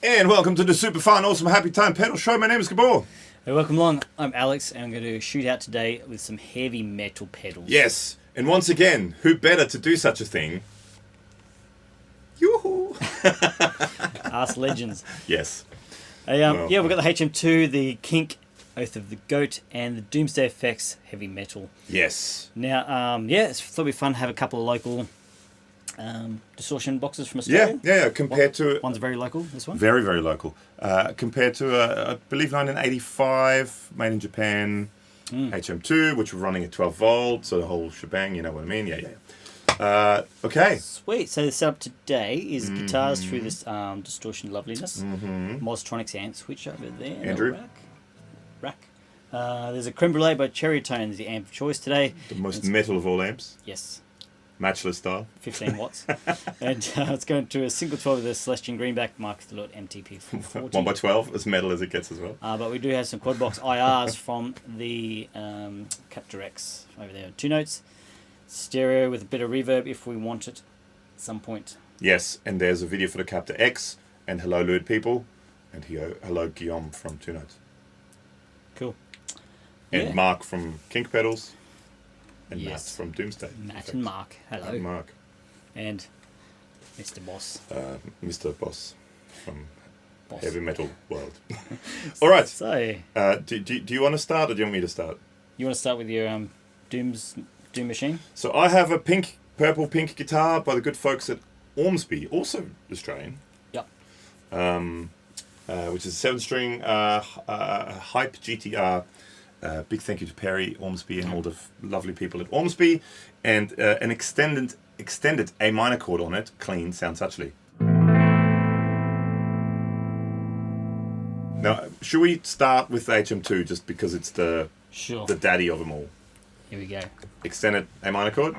And welcome to the Super Fun Awesome Happy Time Pedal Show. My name is Gabor. Hey, welcome along. I'm Alex, and I'm going to shoot out today with some heavy metal pedals. Yes, and once again, who better to do such a thing? Yoo-hoo! Us legends. Yes. Yeah, we've got the HM2, the Kink Oath of the Goat, and the Doomsday Effects Heavy Metal. Yes. Now, yeah, it's thought it'd be fun to have a couple of local distortion boxes from Australia. Yeah. Compared to one's very local. This one. Very, very local. Compared to I believe 1985, made in Japan, HM2, which were running at 12 volts, so the whole shebang. You know what I mean? Yeah. Okay. Sweet. So the setup today is guitars through this distortion loveliness. Mostronics amp switch over there. Andrew. Rack. There's a creme brulee by Cherry Tones, the amp of choice today. The most metal of all amps. Yes. Matchless style. 15 watts. And it's going to a single 12 of the Celestian Greenback Mark LEWITT MTP440. 1x12, as metal as it gets as well. But we do have some quad box IRs from the Captor X over there. 2 notes, stereo with a bit of reverb if we want it at some point. Yes, and there's a video for the Captor X, and hello LEWITT people, and hello Guillaume from 2 Notes. Cool. And yeah. Mark from Kink Pedals. And yes. Matt from Doomsday. Matt and Mark. Hello. And Mark. And Mr. Boss. Mr. Boss from Boss. Heavy Metal World. All right. So, do you want to start or do you want me to start? You want to start with your Doom machine? So I have a purple pink guitar by the good folks at Ormsby, also Australian. Yep. Which is a 7-string Hype GTR. Big thank you to Perry, Ormsby, and all the lovely people at Ormsby, and an extended A minor chord on it, clean, sounds touchly. Now, should we start with the HM2 just because it's the daddy of them all? Here we go. Extended A minor chord.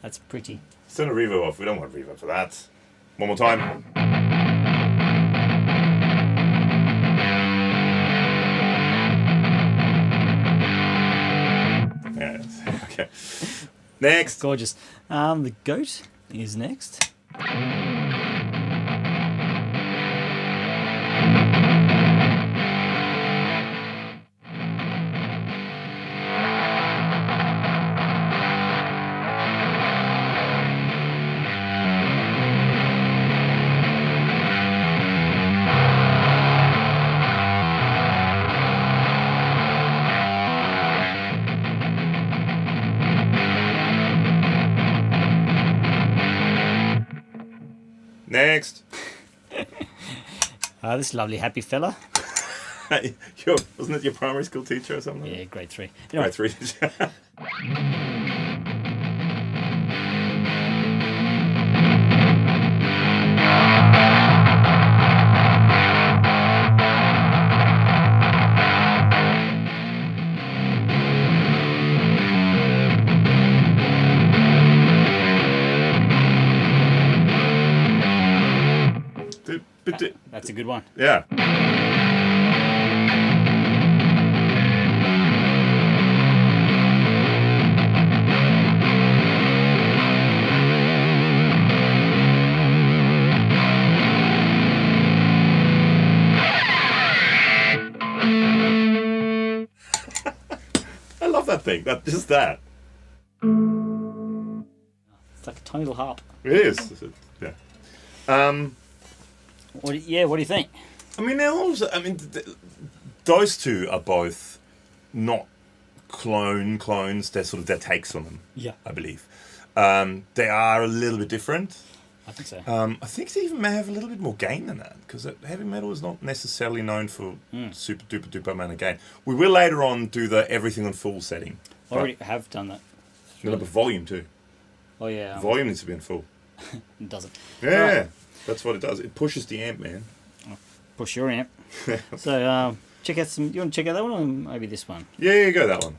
That's pretty. Turn the reverb off. We don't want reverb for that. One more time. Yes. Okay. Next. Gorgeous. The Goat is next. Next. This lovely happy fella. Wasn't it your primary school teacher or something? Yeah, grade 3. Grade 3 teacher. That's a good one. Yeah. I love that thing. Just that. It's like a tiny little harp. It is. Yeah. What do you think? I mean, those two are both not clones. They're sort of their takes on them. Yeah. I believe. They are a little bit different. I think so. I think they even may have a little bit more gain than that, because heavy metal is not necessarily known for super duper duper amount of gain. We will later on do the everything on full setting. Already have done that. No, but volume too. Oh yeah. Volume needs to be on full. It doesn't. Yeah, Right. that's what it does. It pushes the amp, man. Push your amp. So check out some. You want to check out that one, or maybe this one? Yeah, go that one.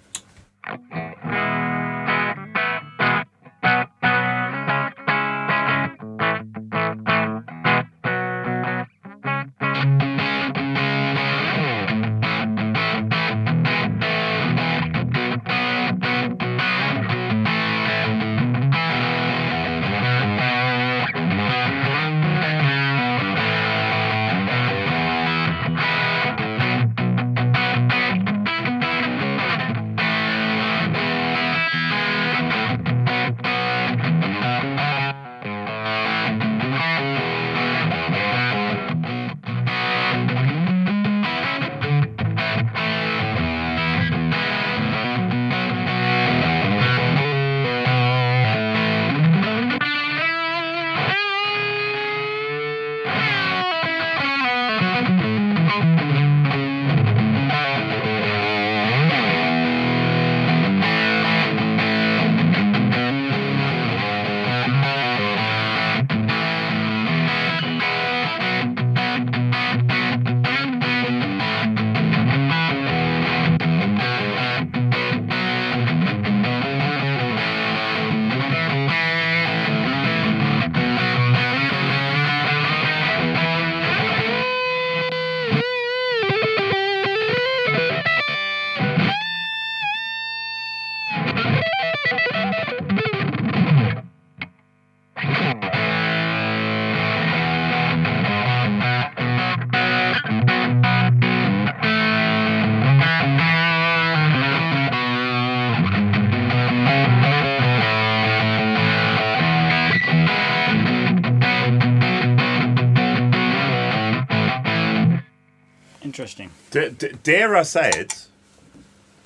Interesting. Dare I say it?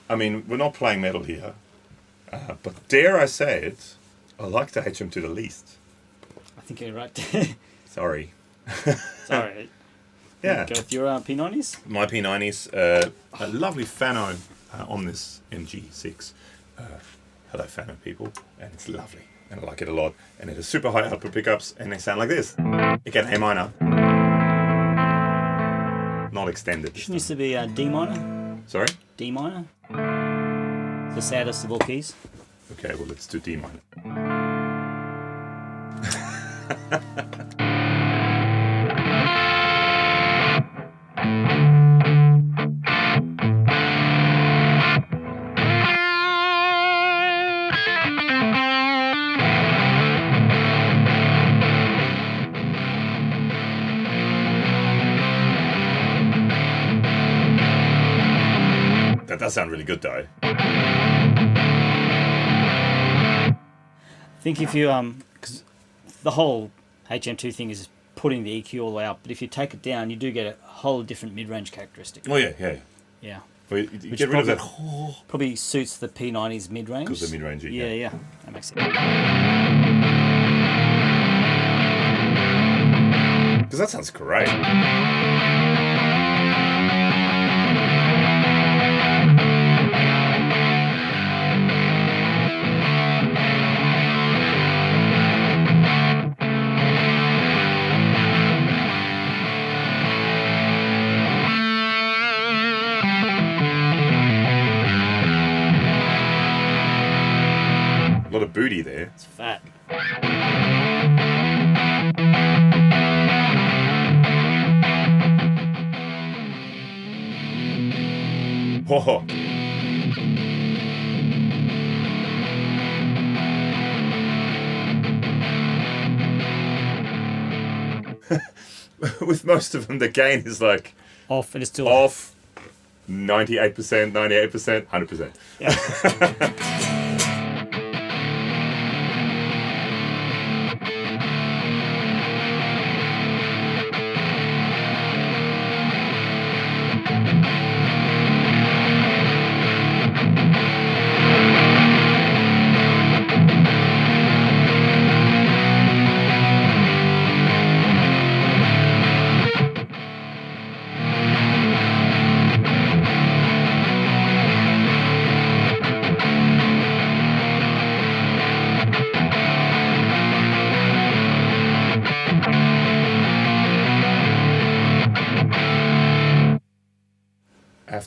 I mean, we're not playing metal here, but dare I say it? I like the HM2 the least. I think you're right. Sorry. Sorry. Yeah. Go with your P90s? My P90s, a lovely Fano Omnis MG6. Hello, Fano people, and it's lovely, and I like it a lot. And it has super high output pickups, and they sound like this. Again, A minor. Not extended. Shouldn't used to be D minor. Sorry? D minor. The saddest of all keys. Okay, well, let's do D minor. That does sound really good, though. I think if you because the whole HM2 thing is putting the EQ all the way up, but if you take it down, you do get a whole different mid-range characteristic. Oh yeah. Yeah. Well, you get rid of that. Probably suits the P90's mid-range. Because the mid-range, Yeah, that makes sense. Because that sounds great. A lot of booty there. It's fat. Oh. With most of them, the gain is like Off, and it's still off 98%, 98%, 100%. Yeah.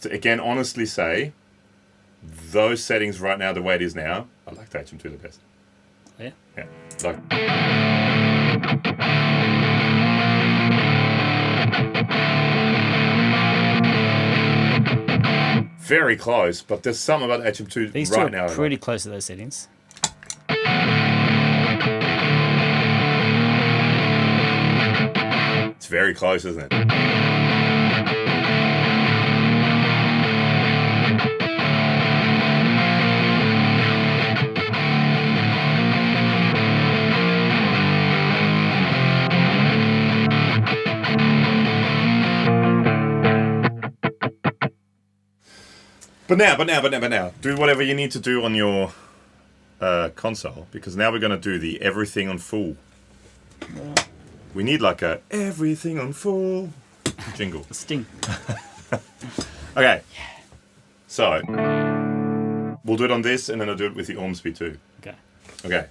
to, again, honestly say, those settings right now, the way it is now, I like the HM2 the best. Yeah? Yeah. Like... Very close, but there's something about the HM2 These right two now. are pretty close to those settings. It's very close, isn't it? But now, do whatever you need to do on your console, because now we're going to do the everything on full. Yeah. We need like a everything on full jingle. A sting. Okay. So, we'll do it on this, and then I'll do it with the Ormsby too. Okay. Okay.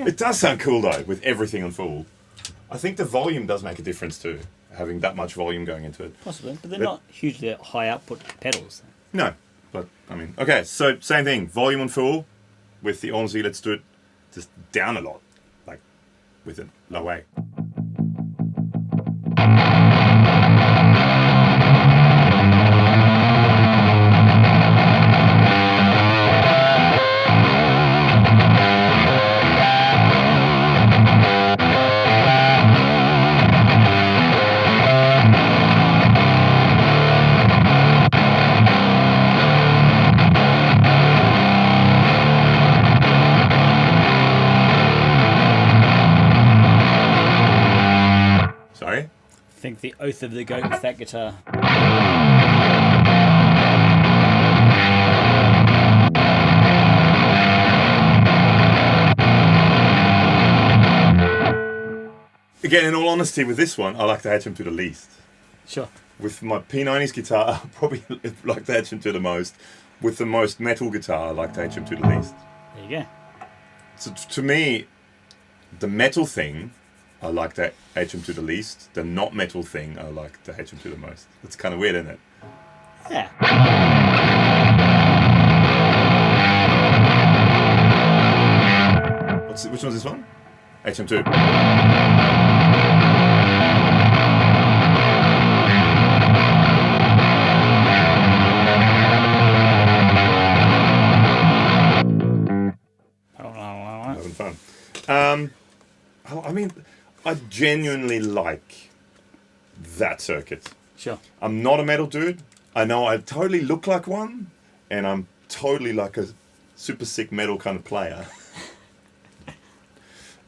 It does sound cool though, with everything on full. I think the volume does make a difference too, having that much volume going into it. Possibly, but they're not hugely high output pedals. No, but I mean, okay, so same thing, volume on full with the Ormsby. Let's do it just down a lot, like with a low A. Sorry? I think the oath of the goat with that guitar. Again, in all honesty, with this one, I like the HM2 the least. Sure. With my P90s guitar, I probably like the HM2 the most. With the most metal guitar, I like the HM2 the least. There you go. So to me, the metal thing, I like the HM2 the least. The not metal thing, I like the HM2 the most. It's kind of weird, isn't it? Yeah. Which one's this one? HM2. Having fun. I mean, I genuinely like that circuit. Sure. I'm not a metal dude. I know I totally look like one, and I'm totally like a super sick metal kind of player.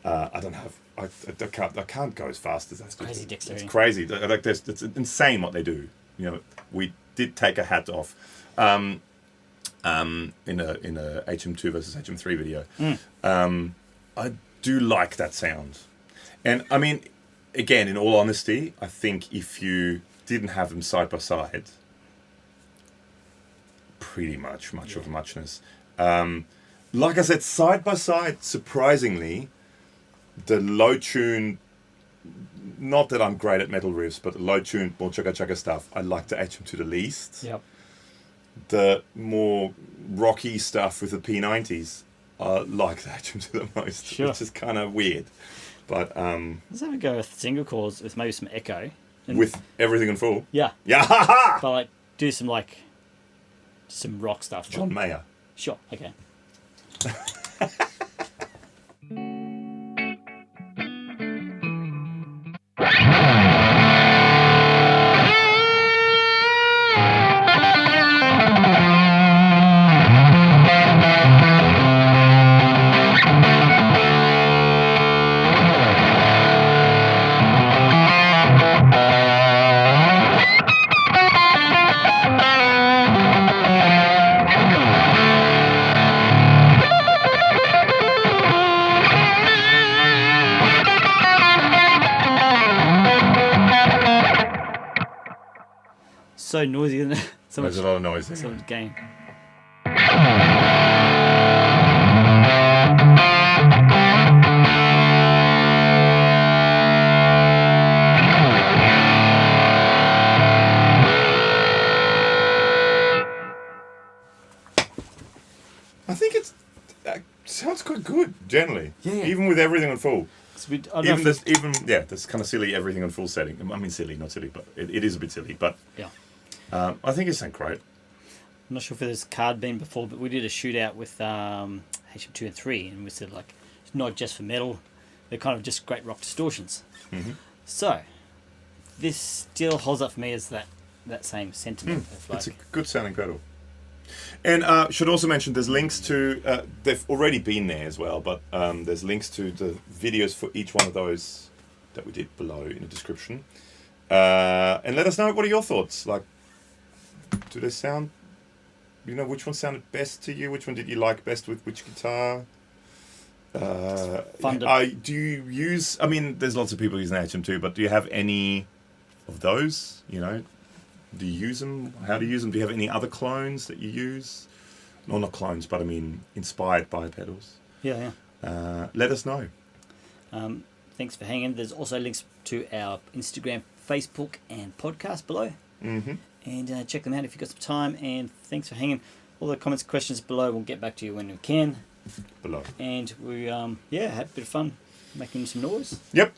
I don't have. I can't go as fast as that. Crazy dexterity. It's crazy. Like it's insane what they do. You know, we did take a hat off. In a HM2 versus HM3 video. I do like that sound. And I mean, again, in all honesty, I think if you didn't have them side by side, pretty much of a muchness. Like I said, side by side, surprisingly, the low tune, not that I'm great at metal riffs, but the low tune, more chugga chugga stuff, I like the HM2 the least. Yep. The more rocky stuff with the P90s, I like the HM2 the most. Sure. Which is kind of weird. But let's have a go with single coils with maybe some echo. With everything in full? Yeah. Yeah, ha ha! But like do some rock stuff. John Mayer. Sure, okay. so noisy, isn't it? So There's a lot of noise there. So much gain. I think it sounds quite good generally. Yeah. Even with everything on full. So This kind of silly everything on full setting. I mean, silly, not silly, but it is a bit silly. But yeah. I think it sounds great. I'm not sure if there's card been before, but we did a shootout with HM2 and 3, and we said like it's not just for metal; they're kind of just great rock distortions. Mm-hmm. So this still holds up for me as that same sentiment. Of like, It's a good sounding pedal. And should also mention there's links to they've already been there as well, but there's links to the videos for each one of those that we did below in the description. And let us know, what are your thoughts? Like, do they sound? You know, which one sounded best to you? Which one did you like best with which guitar? Do you use? I mean, there's lots of people using HM2, but do you have any of those? You know, do you use them? How do you use them? Do you have any other clones that you use? No, not clones, but I mean inspired by pedals. Yeah. Let us know. Thanks for hanging. There's also links to our Instagram, Facebook, and podcast below. Mm-hmm. And check them out if you've got some time. And thanks for hanging. All the comments, questions below. We'll get back to you when we can. Below. And we had a bit of fun making some noise. Yep.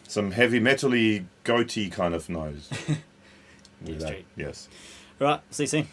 Some heavy metal-y, goatee kind of noise. Yes. Yes. All right. See you soon.